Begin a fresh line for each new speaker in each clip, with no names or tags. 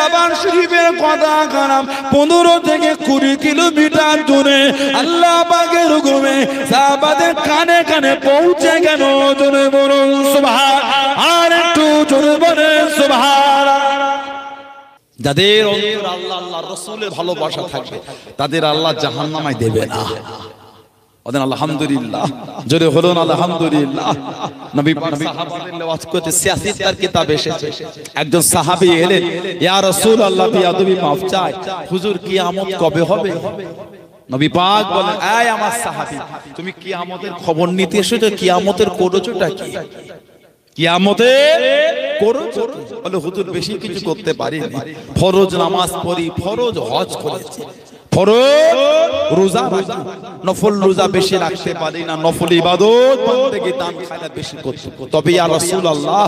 জাবান শরীফের কথা খারাপ 15 থেকে 20 কিলোমিটার দূরে আল্লাহ পাকের হুকুমে সাহাবাদের কানে কানে পৌঁছে গেল। জোরে বলুন সুবহান, আর একটু জোরে বলেন সুবহান। যাদের অন্তরে আল্লাহ আল্লাহর রাসূলের ভালোবাসা থাকবে তাদের আল্লাহ জাহান্নামে দেবে না। ওদের আলহামদুলিল্লাহ, জোরে বলুন আলহামদুলিল্লাহ। নবী পাক সাহাবাদের ওয়াজ করতে সিয়াসিতার কিতাব এসেছে, একজন সাহাবী এলেন, ইয়া রাসূলুল্লাহ বিয়াদবি মাফ চাই, হুজুর কিয়ামত কবে হবে? নবী পাক বলেন, এই আমার সাহাবী, তুমি কিয়ামতের খবর নিতে এসেছো, কিয়ামতের করেছোটা কি? কিয়ামতের করেছো? বলে হুজুর বেশি কিছু করতে পারিনি, ফরজ নামাজ পড়ি, ফরজ হজ করেছি, ফরজ রোজা রাখি, নফল রোজা বেশি রাখতে পারি না, নফল ইবাদত বন্দেগী দান খায়রাত বেশি করতে। তবে ইয়া রাসূলুল্লাহ,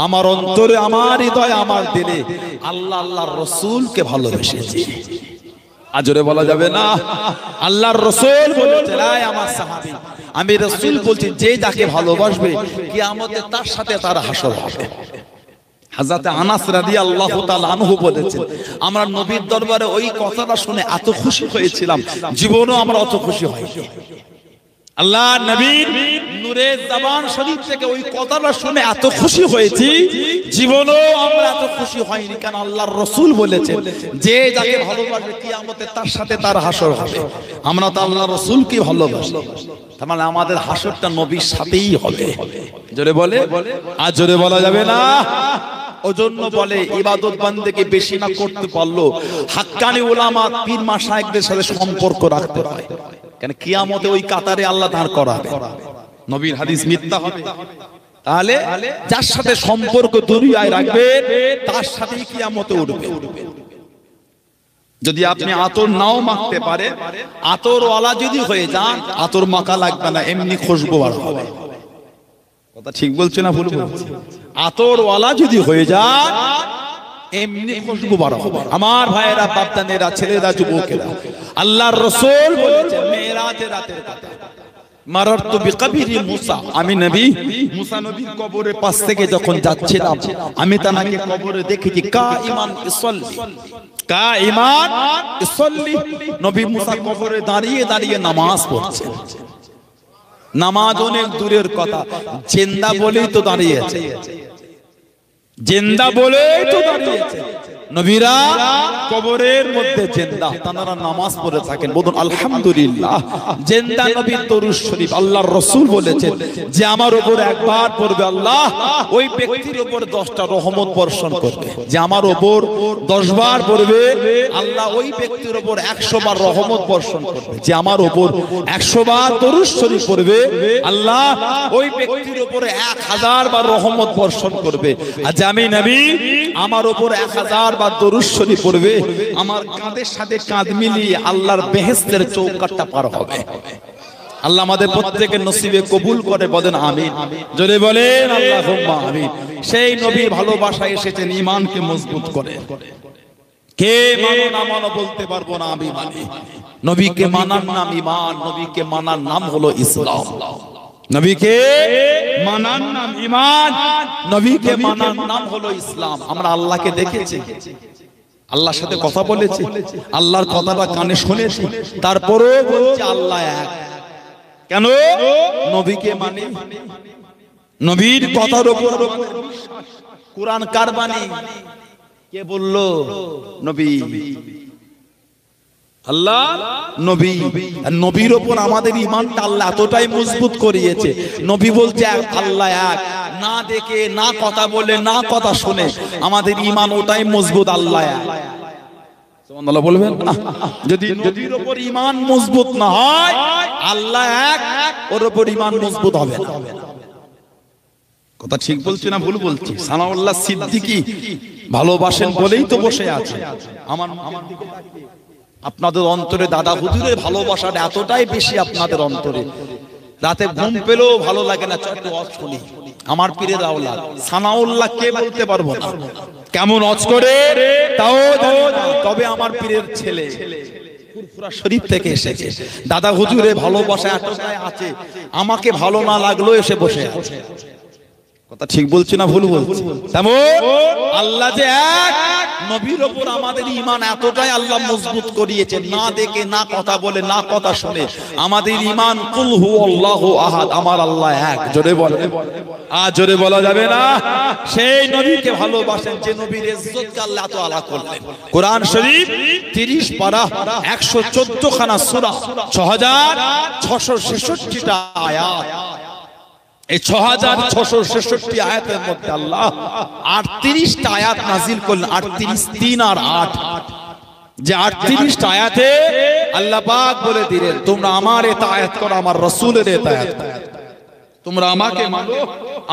আমার অন্তরে, আমার হৃদয়ে, আমার দিলে আল্লাহ আল্লাহর রাসূলকে ভালোবেসেছি। আজরে বলা যাবে না, আল্লাহর রাসূল বলেছেন, এই আমার সাহাবী, আমি রাসূল বলছি, যে যাকে ভালোবাসবে কিয়ামতে তার সাথে তার হাসর হবে। হযরত আনাস রাদিয়াল্লাহু তাআলা আনহু বলেছেন, আমরা নবীর দরবারে ওই কথাটা শুনে এত খুশি হয়েছিলাম, জীবনও আমরা অত খুশি হইনি। আল্লাহ নবীর নূরে জবান শরীফ থেকে ওই কথাটা শুনে এত খুশি হয়েছি, জীবনও আমরা এত খুশি হইনি। কারণ আল্লাহর রাসূল বলেছেন, যে যাকে ভালোবাসবে কিয়ামতে তার সাথে তার হাসর হবে। আমরা তো আল্লাহর রাসূলকে ভালোবাসি, তার মানে আমাদের হাসরটা নবীর সাথেই হবে। জোরে বলে, আর জোরে বলা যাবে না। ওজন্য বলে ইবাদত বান্দেকে বেশি না করতে পারলো হাক্কানি উলামা পীর মাশায়েখদের সাথে সম্পর্ক রাখতে হয়, কারণ কিয়ামতে ওই কাতারে আল্লাহ দাঁড় করাবে। নবীর হাদিস মিথ্যা হবে? তাহলে যার সাথে সম্পর্ক দুনিয়ায় রাখবে তার সাথেই কিয়ামতে উঠবে। যদি আপনি আতর নাও মাখতে পারে, আতরওয়ালা যদি হয়ে যান, আতর মাখা লাগবে না, এমনি খুশবু বার হবে। কথা ঠিক বলছে না ভুল বলছে? আতরওয়ালা যদি হয়ে যায়, এমনি খুশবু বার হবে। আমার ভাইয়েরা, বাপদানেরা, ছেলেরা, যুবকেরা, আল্লাহর রাসূল বলেছেন মেরাজের রাতের কথা, মারারতু বিকবরি মুসা, আমি নবী মুসা নবীর কবরের পাশ থেকে যখন যাচ্ছিলাম, আমি তাকে কবরে দেখেছি, কাঈমান ইসাল্লি, কাঈমান ইসাল্লি, নবী মুসা কবরে দাঁড়িয়ে দাঁড়িয়ে নামাজ পড়ছেন। নামাজ অনেক দূরের কথা, জিন্দা বলেই তো দাঁড়িয়েছে, জিন্দা বলেই তো দাঁড়িয়েছে। নবীরা কবরের মধ্যে জিন্দা, তারা নামাজ পড়ে থাকেন। বলুন আলহামদুলিল্লাহ। জিন্দা নবীর দরুদ শরীফ আল্লাহর রাসূল বলেছেন, যে আমার উপর একবার পড়বে আল্লাহ ওই ব্যক্তির উপর 10টা রহমত বর্ষণ করবে। যে আমার উপর 10 বার পড়বে আল্লাহ ওই ব্যক্তির উপর 100 বার রহমত বর্ষণ করবে। যে আমার উপর 100 বার দরুদ শরীফ পড়বে আল্লাহ ওই ব্যক্তির উপর 1000 বার রহমত বর্ষণ করবে। আর যে আমি নবী, আমার উপর 1000 বার দরুদ শরীফ পড়বে, আমার কাঁধের সাথে কাঁধ মিলিয়ে আল্লাহর বেহেশতের চৌকাঠটা পার হবে। আল্লাহ আমাদের প্রত্যেকের নসিবে কবুল করে, বলেন আমিন। জোরে বলেন আল্লাহুম্মা আমিন। সেই নবীর ভালোবাসা এসেছেন ঈমানকে মজবুত করে। কে মানো না মানো বলতে পারবো না, আমি মানি। নবীকে মানার নাম ঈমান, নবীকে মানার নাম হলো ইসলাম। নবীকে মানার নাম ঈমান, নবীকে মানার নাম হলো ইসলাম। আমরা আল্লাহকে দেখেছি, আল্লাহর সাথে কথা বলেছি, আল্লাহর কথাটা কানে শুনেছি, তারপরেও বলছি আল্লাহ এক। কেন? নবীকে মানে, নবীর কথার উপর কুরআন কার বাণী? কে বললো? নবী। আল্লাহ নবী, নবীর উপর আমাদের ঈমানটা আল্লাহ এতটাই মজবুত করিয়েছে। নবী বলছে আল্লাহ এক, না দেখে, না কথা বলে, না কথা শুনে আমাদের ঈমান ওটাই মজবুত, আল্লাহ এক। সুবহানাল্লাহ বলবেন না? যদি নবীর উপর ঈমান মজবুত না হয়, আল্লাহ এক, ওর উপর ঈমান মজবুত হবে না। কথা ঠিক বলছি না ভুল বলছি? সানাউল্লাহ সিদ্দিকী ভালোবাসেন বলেই তো বসে আছে। আমার আপনাদের অন্তরে দাদা হুজুরের ভালোবাসাটা এতটাই বেশি আপনাদের অন্তরে, রাতে ঘুম পেলেও ভালো লাগে না, একটু ওয়াজ শুনি। আমার পীরের আওলাদ সানাউল্লাহ কে বলতে পারবো না, কেমন ওয়াজ করে তাও জানি না, তবে আমার পীরের ছেলে ফুরফুরা শরীফ থেকে এসেছে। দাদা হুজুরের ভালোবাসা এতটাই আছে, আমাকে ভালো না লাগলেও এসে বসে আছে। কথা ঠিক বলছি না ভুল বলছি? তেমন আল্লাহ যে এক, নবীর উপর আমাদের ঈমান এতটাই আল্লাহ মজবুত করিয়েছেন, না দেখে না কথা বলে না কথা শুনে আমাদের ঈমান কুল হুয়াল্লাহু আহাদ, আমার আল্লাহ এক। জোরে বলে, আর জোরে বলা যাবে না। সেই নবীকে ভালোবাসেন যে নবীর ইজ্জতকে আল্লাহ এত আলা করলেন। কোরআন শরীফ 30 পারা 114 খানা সূরা 6666টা আয়াত। এই 6666 আয়াতের মধ্যে আল্লাহ 38টা আয়াত নাজিল করলেন। 38 3 আর 8, যে 38টা আয়াতে আল্লাহ পাক বলে দিলেন তোমরা আমার ইতাআত করো, আমার রাসূলের ইতাআত করো, তোমরা আমাকে মানো,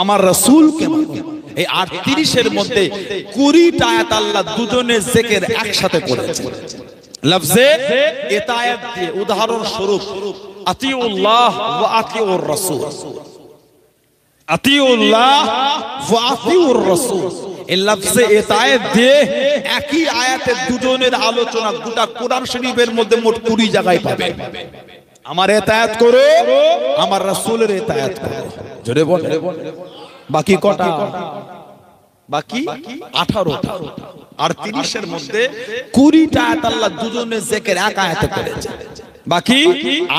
আমার রাসূলকে মানো। এই 38 এর মধ্যে 20টা আয়াত আল্লাহ দুজনের জিকির একসাথে করেছেন লফজে ইতাআত দিয়ে। উদাহরণ স্বরূপ আতিউল্লাহ ওয়া আতিউর রাসূল, আতিউল্লাহ ওয়া আতিউর রাসূল, এই লফজে ইতাআত দিয়ে একই আয়াতে দুজনের আলোচনা গোটা কোরআন শরীফের মধ্যে মোট 20 জায়গায় পাবে। আমার ইতাআত করো, আমার রাসূলের ইতাআত করো। জোরে বল। বাকি কটা? বাকি 18টা। 38 এর মধ্যে 20টা আয়াত আল্লাহ দুজনের জিকির এক আয়াতে করেছে, বাকি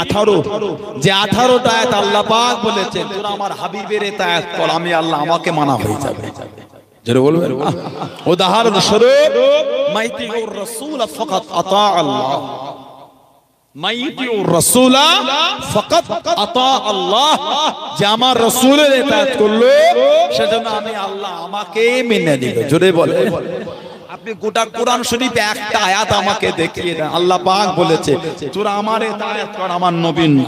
18। যে 18টা আয়াত আল্লাহ পাক বলেছেন তোরা আমার হাবিবের ইতাআত কর, আমি আল্লাহ আমাকে মানা হয়ে যাবে। জোরে বলবেন। উদাহরণ স্বরূপ মাইতিউর রাসূল ফাকাত আতা আল্লাহ, মাইতিউর রাসূল ফাকাত আতা আল্লাহ, যে আমার রাসূলের ইতাআত করলো সেজন্য আমি আল্লাহ আমাকে মেনে নিল। জোরে বলে। আপনি গোটা কোরআন শরীফে একটা আয়াত আমাকে দেখিয়ে দেন আল্লাহ পাক বলেছে তোরা আমার ইতাআত কর, আমার নবীর না।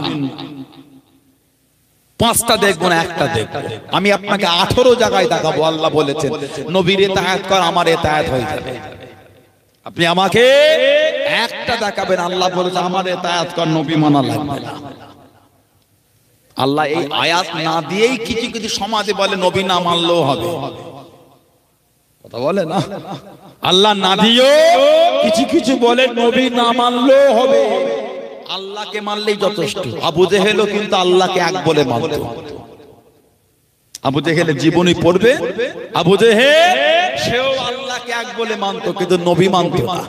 5টা দেখবো না, একটা দেখবো। আমি আপনাকে 18 জায়গায় দেখাবো আল্লাহ বলেছেন নবীর ইতাআত কর, আমার ইতাআত হয়ে যাবে। আপনি আমাকে একটা দেখাবেন আল্লাহ বলেছে আমার ইতাআত কর, নবী মানা লাগবে না। আল্লাহ এই আয়াত না দিয়েই কিছু কিছু সমাজে বলে নবী না মানলেও হবে, কথা বলে না। আল্লাহ না দিয়েও কিছু কিছু বলে নবী না মানলেও হবে, আল্লাহকে মানলেই যথেষ্ট। আবু জেহেলও কিন্তু আল্লাহকে এক বলে মানত। আবু জেহেলের জীবনী পড়বে, আবু জেহেল সেও আল্লাহকে এক বলে মানত, কিন্তু নবী মানত না।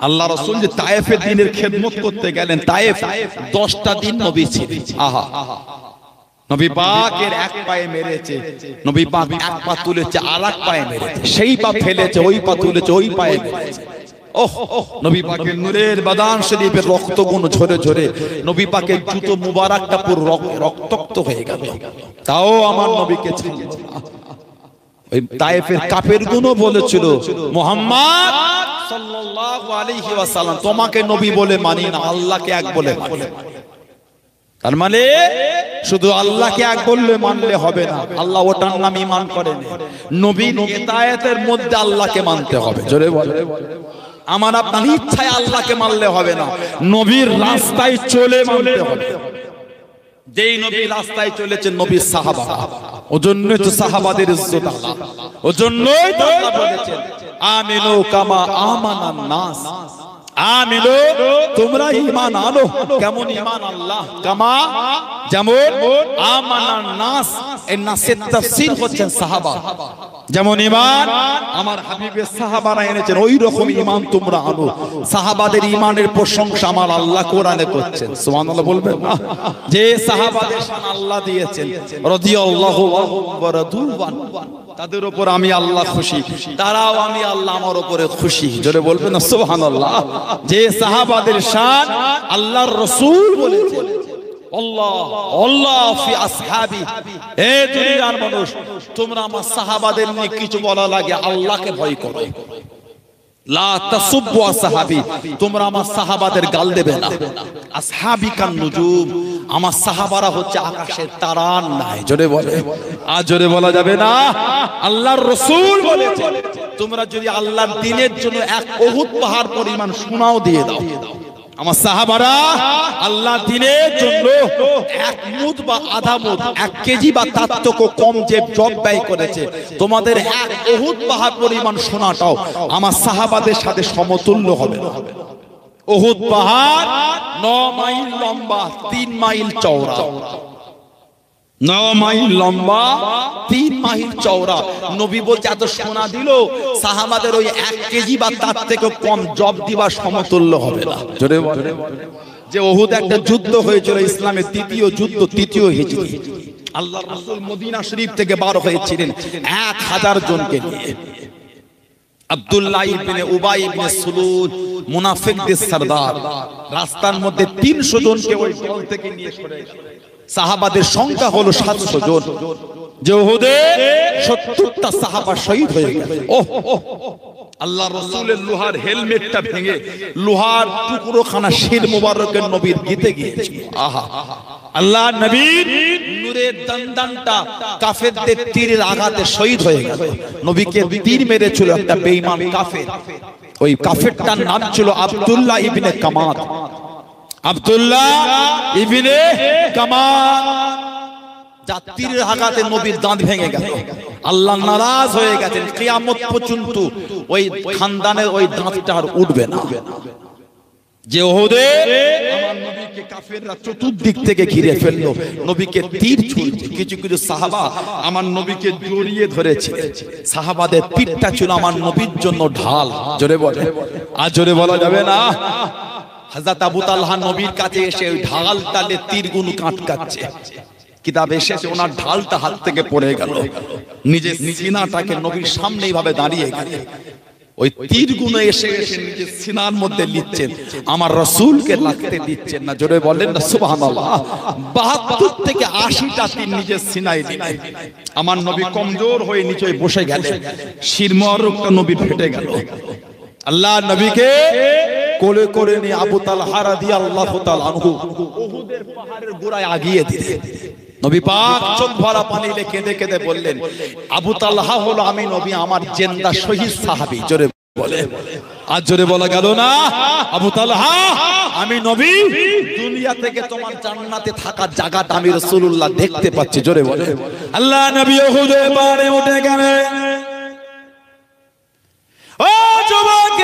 আল্লাহ রাসূল যে তায়েফের দিনের খেদমত করতে গেলেন, তায়েফ 10টা দিন নবী ছিলেন। আহা, নবী পাকের এক পায়ে মেরেছে, নবী পাক এক পা তুলেছে আর এক পায়ে মেরেছে, সেই পা ফেলেছে ওই পা তুলেছে ওই পায়ে মেরেছে। ওহ, নবী পাকের নূরের বাদান শরীফের রক্তগুণ ঝরে ঝরে নবী পাকের জুতো মুবারকটা পুরো রক্তাক্ত হয়ে গেল, তাও আমার নবীকে ছিল। ওই তায়েফের কাফেরগুলো বলেছিল মুহাম্মদ সাল্লাল্লাহু আলাইহি ওয়াসাল্লাম তোমাকে নবী বলে মানি না, আল্লাহকে এক বলে মানি। তার মানে শুধু আল্লাহকে এক বললে মানলে হবে না, আল্লাহ ওটার নাম ঈমান করেন। নবীর ইতাআতের মধ্যে আল্লাহকে মানতে হবে। জোরে বলে। আমার আপনার ইচ্ছায় আল্লাহকে মানলে হবে না, নবীর রাস্তায় চলে মানতে হবে। যেই নবী রাস্তায় চলেছেন নবীর সাহাবা, ওজন্যই তো সাহাবাদের ইজ্জত আল্লাহ, ওজন্যই তো আল্লাহ বলেছেন আমিনু কামা আমানান নাস, আমিনু তোমরা ঈমান আনো। কেমন ঈমান আল্লাহ? কামা, যেমন আমানান নাস, এই নাসের তাফসীর হচ্ছেন সাহাবা। যেমন ঈমান আমার হাবিবের সাহাবারা এনেছেন ওই রকম ঈমান তোমরা আনো। সাহাবাদের ঈমানের প্রশংসা আমার আল্লাহ কোরআনে করছেন, সুবহানাল্লাহ বলবেন না? যে সাহাবাদের শান আল্লাহ দিয়েছেন রাদিয়াল্লাহু আনহু ওয়া রাদু আনহু, তাদের উপর আমি আল্লাহ খুশি, তারাও আমি আল্লাহ আমার উপরে খুশি। জোরে বলবেন না সুবহানাল্লাহ? যে সাহাবাদের শান আল্লাহর রাসূল বলেছেন আল্লাহ আল্লাহ ফি আসহাবি, এ দুনিয়ার মানুষ তোমরা আমার সাহাবাদের নিয়ে কিছু বলা লাগে আল্লাহকে ভয় করো। লা তাসুব্বু আসহাবি, তোমরা আমার সাহাবাদের গাল দেবে না। আসহাবি কান নুজুম, আমার সাহাবারা হচ্ছে আকাশের তারার নাই। জোরে বলে। আর জোরে বলা যাবে না? আল্লাহর রাসূল বলেছেন তোমরা যদি আল্লাহর দ্বীনের জন্য এক উহুদ পাহাড় পরিমাণ সোনাও দিয়ে দাও, আমার সাহাবারা আল্লাহ দ্বীনের জন্য এক মুদ বা আধা মুদ, 1 কেজি বা তার থেকেও কম যে জব ব্যয় করেছে, তোমাদের এক উহুদ পাহাড় পরিমাণ সোনাটাও আমার সাহাবাদের সাথে সমতুল্য হবে না। উহুদ পাহাড় 9 মাইল লম্বা, 3 মাইল চওড়া। 9 মাইল লম্বা, 3 মাইল চওড়া। নবী বলছে এত সোনা দিল, সাহাবাদের ওই 1 কেজি বা তার থেকে কম জব দিবার সমতুল্য হবে না। জোরে বলে। যে উহুদ একটা যুদ্ধ হয়েছিল, ইসলামের তৃতীয় যুদ্ধ, তৃতীয় হিজরি। আল্লাহর রাসূল মদিনা শরীফ থেকে বার হয়েছিলেন 1000 জনকে নিয়ে। আব্দুল্লাহ ইবনে উবাই ইবনে সুলুল, মুনাফিকদের সরদার, রাস্তার মধ্যে 300 জনকে ওই দল থেকে নিয়ে সরে গেল। সাহাবাদের সংখ্যা হলো 700 জন। যে উহুদে 70টা সাহাবা শহীদ হয়ে গেল। আল্লাহ রাসূলের লোহার হেলমেটটা ভেঙে লোহার টুকরোখানা শির মুবারকের নবীর গিতে গিয়েছিল। আহা, আল্লাহ নবীর নূরের দন্দানটা কাফেরদের তীরের আঘাতে শহীদ হয়ে গেল। নবীকে তীর মেরেছিল একটা বেঈমান কাফের। ওই কাফেরটার নাম ছিল আব্দুল্লাহ ইবনে কামাত। আব্দুল্লাহ ইবনে কামাত, যার তীরের আঘাতে নবীর দাঁত ভেঙে গেল। আল্লাহ নারাজ হয়ে গেছেন, কিয়ামত পর্যন্ত ওই খানদানের ওই দাঁতটা আর উঠবে না। যে উহুদে আমার নবীকে কাফেররা চতুর্দিক থেকে ঘিরে ফেললো, নবীকে তীর ছুঁড়ছে। কিছু কিছু সাহাবা আমার নবীকে জড়িয়ে ধরেছে। সাহাবাদের পিঠটা ছিল আমার নবীর জন্য ঢাল। জোরে বলে, আর জোরে বলা যাবে না। হযরত আবু তালহা নবীর কাছে এসে ওই ঢাল টালে তীরগুলো কাটকাচ্ছে। কিতাব এসেছে ওনার ঢালটা হাত থেকে পড়ে গেল, নিজের সিনাটাকে নবীর সামনে এইভাবে দাঁড়িয়ে গেল। ওই তীরগুলো এসে এসে নিজের সিনার মধ্যে লিখছেন, আমার রাসূলকে লাগতে দিচ্ছেন না। জোরে বলেন না সুবহানাল্লাহ। 72 থেকে 80টা তীর নিজের সিনায় দিলেন। আমার নবী কমজোর হয়ে নিচে বসে গেলেন, শির মুবারকটা নবী ফেটে গেল। আল্লাহ নবীকে কোলে করে নিয়ে আবু তালহা রাদিয়াল্লাহু তাআলা আনহু উহুদের পাহাড়ের গোড়ায় আগিয়ে দিলেন। নবী পাক চোখ ভরা পানি দিয়ে কেঁদে কেঁদে বললেন, আবু তালহা হলো আমি নবী, আমার জিন্দা শহীদ সাহাবী। জোরে বলে, আর জোরে বলা গেল না। আবু তালহা আমি নবী, দুনিয়া থেকে তোমার জান্নাতে থাকার জায়গাটা আমি রাসূলুল্লাহ দেখতে পাচ্ছি। জোরে বলে। আল্লাহ নবী উহুদের পাহাড়ে উঠে গেলেন। ও যুবক,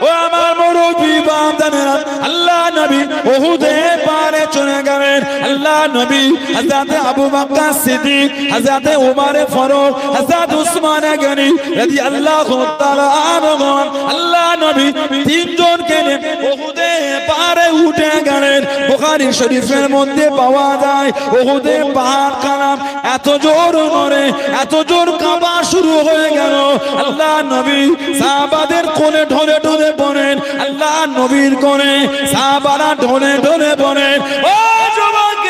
ও আমার মুরব্বি বান্দারা, আল্লাহ নবী উহুদের পাহাড়ে চলে গেলেন। আল্লাহ নবী হযরত আবু বকর সিদ্দিক, হযরত ওমর ফারুক, হযরত উসমান গনি রাদিয়াল্লাহু তাআলা আনহু, আল্লাহ নবী তিনজনকে নিয়ে উহুদের পাহাড়ে উঠে গেলেন। বুখারী শরীফের মধ্যে পাওয়া যায় উহুদের পাহাড় কাঁপ এত জোর নড়ে, এত জোর কাঁপা শুরু হয়ে গেল। আল্লাহ নবী সাহাবাদের কোলে ঢলে ঢলে পড়েন। আল্লাহ নবীর কোলে সাহাবারা ঢলে ঢলে পড়েন। ও যুবক,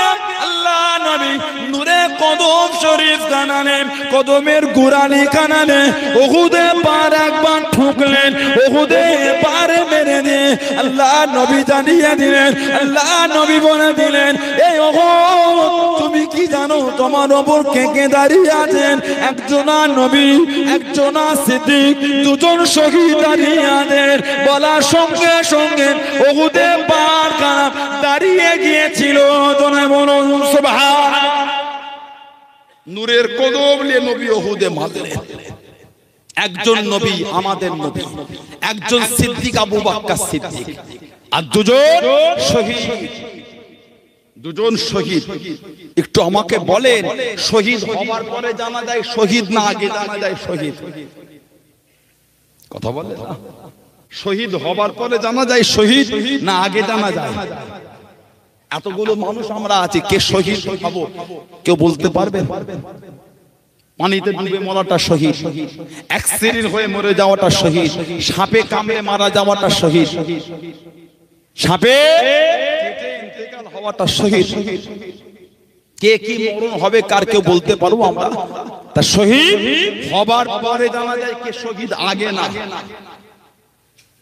আল্লাহ নবী নূরে কদম শরীফ কানালেন, কদমের গোড়ালি কানালেন। উহুদে পার একবার ঠুকলেন, উহুদে পারে মেরে দিয়ে আল্লাহ নবী জানিয়ে দিলেন, আল্লাহ নবী বলে দিলেন, এই উহুদ তুমি কি জানো তোমার ওপর কে কে দাঁড়িয়ে আছেন? একজনা নবী, একজনা সিদ্দিক, দুজন শহীদ দাঁড়িয়ে আছেন। বলার সঙ্গে সঙ্গে উহুদে পার কাঁপ দাঁড়িয়ে গিয়েছিল। তোমরা বলুন সুবহানাল্লাহ। নূরের কদম নিয়ে নবী উহুদে মারলেন। একজন নবী আমাদের নবী, একজন সিদ্দিক আবু বকর সিদ্দিক, আর দুজন শহীদ। দুজন শহীদ। একটু আমাকে বলেন, শহীদ হওয়ার পরে জানা যায় শহীদ না আগে জানা যায় শহীদ? কথা বলে না। শহীদ হবার পরে জানা যায় শহীদ না আগে জানা যায়? এতগুলো মানুষ আমরা আছি, কে শহীদ হব কেউ বলতে পারবেন? পানিতে ডুবে মরাটা শহীদ, অ্যাক্সিডেন্ট হয়ে মরে যাওয়াটা শহীদ, সাপে কামড়ে মারা যাওয়াটা শহীদ, সাপে কেটে ইন্তেকাল হওয়াটা শহীদ। কে কি মরণ হবে কার কেউ বলতে পারবো আমরা? তা শহীদ হবার পরে জানা যায় কে শহীদ, আগে না।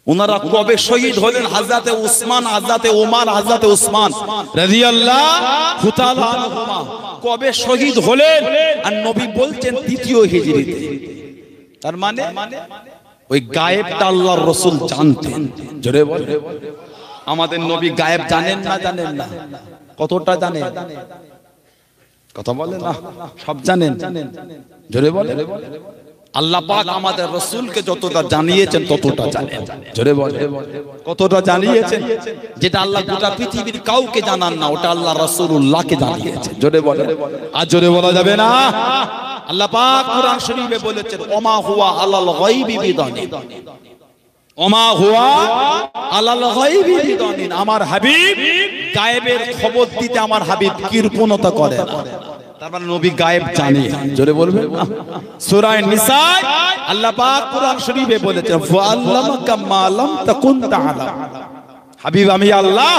ওনারা কবে শহীদ হলেন? হযরতে উসমান, হযরতে ওমর, হযরতে উসমান রাদিয়াল্লাহু তাআলা আনহুমা কবে শহীদ হলেন? আর নবী বলছেন তৃতীয় হিজরিতে। তার মানে ওই গায়েবটা আল্লাহর রাসূল জানতেন। জোরে বল। আমাদের নবী গায়েব জানেন না? জানেন না? কতটা জানেন? কথা বলে না। সব জানেন। জোরে বলে। আল্লাহ পাক আমাদের রাসূলকে যতটা জানিয়েছেন ততটা জানেন। জোরে বলে কতটা জানিয়েছেন? যেটা আল্লাহ গোটা পৃথিবীর কাউকে জানান না, ওটা আল্লাহ রাসূলুল্লাহকে জানিয়েছেন। জোরে বলে, আর জোরে বলা যাবে না। আল্লাহ পাক কোরআন শরীফে বলেছেন, ওমা হুয়া আলাল গায়বি বিদানিন, ওমা হুয়া আলাল গায়বি বিদানিন। আমার হাবিব গায়েবের খবর দিতে আমার হাবিব কৃপণতা করে না। তার মানে নবী গায়েব জানে। জোরে বলবেন না? সূরা নিসা আল্লাহ পাক কোরআন শরীফে বলেছেন, ফাআল্লামাকা মা লাম তাকুন তাআলাম। হাবিব আমি আল্লাহ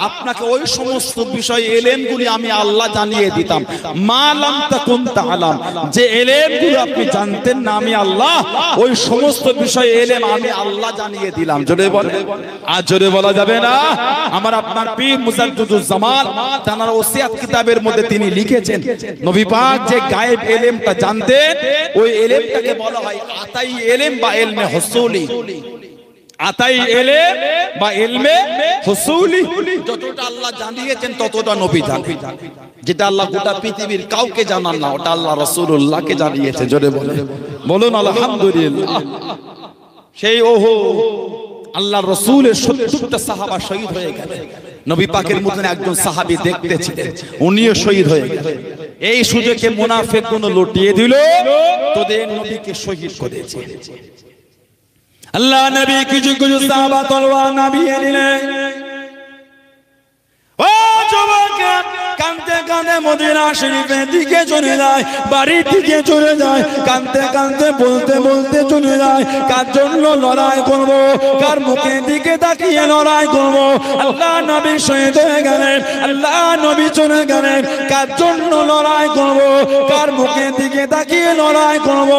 আপনাকে ওই সমস্ত বিষয় ইলমগুলি আমি আল্লাহ জানিয়ে দিতাম, মা লাম তাকুন তাআলাম, যে ইলমগুলো আপনি জানতেন না আমি আল্লাহ ওই সমস্ত বিষয় ইলম আমি আল্লাহ জানিয়ে দিলাম। জোরে বলে, আর জোরে বলা যাবে না। আমার আপনার পীর মুজাদ্দিদুজ জামান তার ওসিয়াত কিতাবের মধ্যে তিনি লিখেছেন, নবী পাক যে গায়েব ইলমটা জানতেন ওই ইলমটাকে বলা হয় আতাই ইলম বা ইলমে হুসুলি। আতাই ইলম বা ইলমে হুসুলি, যতটা আল্লাহ জানিয়েছেন ততটা নবী জানেন। যেটা আল্লাহ গোটা পৃথিবীর কাউকে জানান না, ওটা আল্লাহ রাসূলুল্লাহকে জানিয়েছে। জোরে বলুন আলহামদুলিল্লাহ। সেই ওহো আল্লাহর রাসূলের 70টা সাহাবা শহীদ হয়ে গেলেন। নবী পাকের মতন একজন সাহাবী দেখতে ছিলেন, উনিও শহীদ হয়ে গেলেন। এই সুযোগে মুনাফিকগুলো লুটিয়ে দিল, তোদের নবীকে শহীদ করেছে। আল্লাহ নবী কিছু কিছু সাহাবা তলোয়ার নামিয়ে নিলেন। ও যুবক কাঁদতে কাঁদতে মদিনা শরীফের দিকে চলে যায়, বাড়ির দিকে চলে যায়, কাঁদতে কাঁদতে বলতে বলতে চলে যায়, কার জন্য লড়াই করব, কার মুখের দিকে তাকিয়ে লড়াই করব। আল্লাহ নবী শহীদ হয়ে গেলেন, আল্লাহ নবী চলে গেলেন, কার জন্য লড়াই করব, কার মুখের দিকে তাকিয়ে লড়াই করব।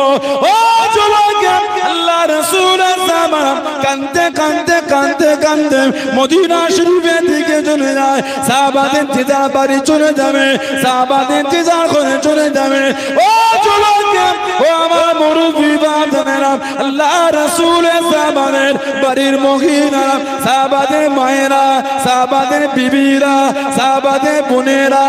ও যুবক আল্লাহ রাসূলের সাহাবা কাঁদতে কাঁদতে কাঁদতে কাঁদতে মদিনা শরীফের দিকে চলে যায়। সাহাবাদের জিজার বাড়ি চলে যাবে, সাহাবাদের জিজার ঘরে চলে যাবে। ও যুবক ও আমার মুরব্বি বাজানেরা, আল্লাহ রাসূলের সাহাবাদের বাড়ির মহিলারা, সাহাবাদের মায়েরা, সাহাবাদের বিবিরা, সাহাবাদের বোনেরা,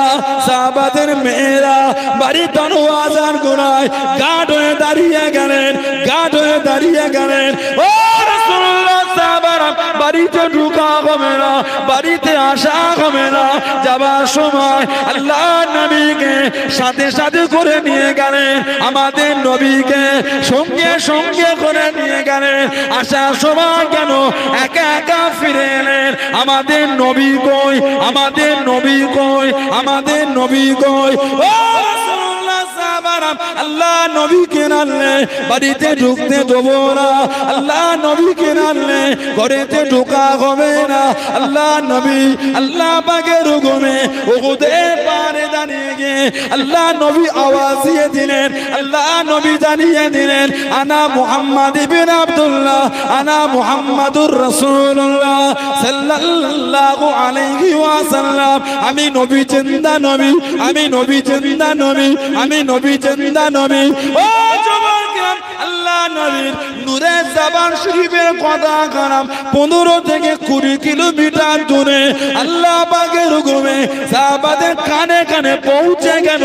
সাহাবাদের মেয়েরা বাড়ি দরওয়াজার গোড়ায় গাঢ় হয়ে দাঁড়িয়ে গেলেন, গাঢ় হয়ে দাঁড়িয়ে গেলেন। ও রাসূলুল্লাহ সাহাবারা বাড়িতে ঢোকা হবে না, বাড়িতে আসা হবে না। যাবার সময় আল্লাহ নবীকে সাথে সাথে করে নিয়ে গেলেন, আমাদের নবীকে সঙ্গে সঙ্গে করে নিয়ে গেলেন। আসার সময় কেন একা একা ফিরে এলেন? আমাদের নবী কই, আমাদের নবী কই, আমাদের নবী কই? ও রাসূলুল্লাহ সাহাবারা আল্লাহ নবীকে নালে বাড়িতে ঢুকতে দেবো না, আল্লাহ নবীকে নালে ঘরেতে ঢোকা হবে না। আল্লাহ নবী আল্লাহ পাকের হুকুমে উহুদের পারে দাঁড়িয়ে গিয়ে আল্লাহ নবী আওয়াজ দিয়ে দিলেন, আল্লাহ নবী জানিয়ে দিলেন, আনা মুহাম্মদ ইবনে আব্দুল্লাহ, আনা মুহাম্মাদুর রাসূলুল্লাহ সাল্লাল্লাহু আলাইহি ওয়াসাল্লাম। আমি নবী জিন্দা নবী, আমি নবী জিন্দা নবী, আমি নবী জিন্দা নবী। ও যুবক আল্লাহ নবীর নূরে জবান শরীফের কথা কালাম 15 থেকে 20 কিলোমিটার দূরে আল্লাহ পাকের হুকুমে সাহাবাদের কানে কানে পৌঁছে গেল।